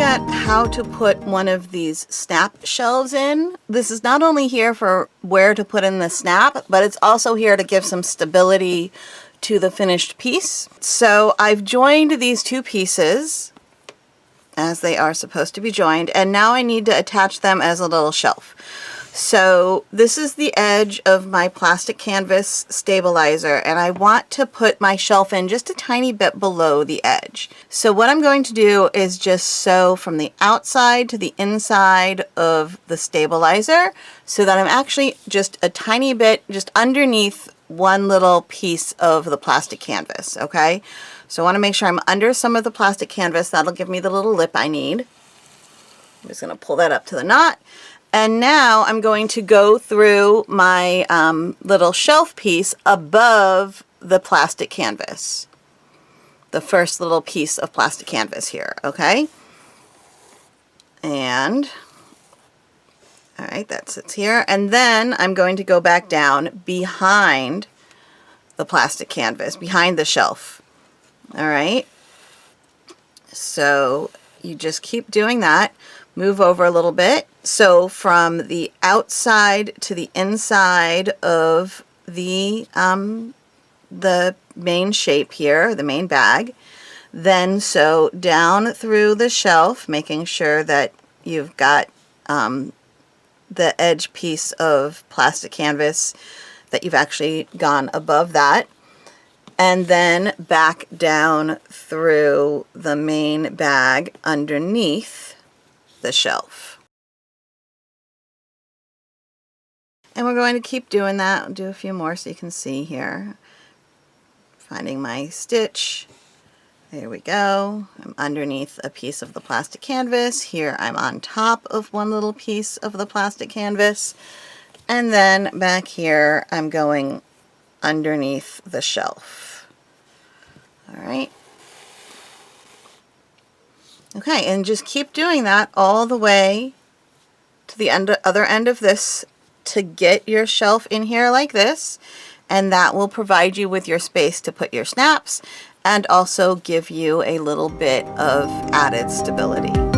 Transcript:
at how to put one of these snap shelves in. This is not only here for where to put in the snap, but it's also here to give some stability to the finished piece. So I've joined these two pieces as they are supposed to be joined, and now I need to attach them as a little shelf. So this is the edge of my plastic canvas stabilizer, and I want to put my shelf in just a tiny bit below the edge. So what I'm going to do is just sew from the outside to the inside of the stabilizer so that I'm actually just a tiny bit just underneath one little piece of the plastic canvas, okay? So I want to make sure I'm under some of the plastic canvas. That'll give me the little lip I need. I'm just going to pull that up to the knot. And now I'm going to go through my little shelf piece above the plastic canvas. The first little piece of plastic canvas here, okay? And, all right, that sits here. And then I'm going to go back down behind the plastic canvas, behind the shelf. All right? So you just keep doing that. Move over a little bit. So from the outside to the inside of the main shape here, the main bag, then sew down through the shelf, making sure that you've got the edge piece of plastic canvas, that you've actually gone above that, and then back down through the main bag underneath the shelf. And we're going to keep doing that. I'll do a few more so you can see here. Finding my stitch. There we go. I'm underneath a piece of the plastic canvas. Here I'm on top of one little piece of the plastic canvas. And then back here I'm going underneath the shelf. All right. Okay, and just keep doing that all the way to the other end of this to get your shelf in here like this, and that will provide you with your space to put your snaps and also give you a little bit of added stability.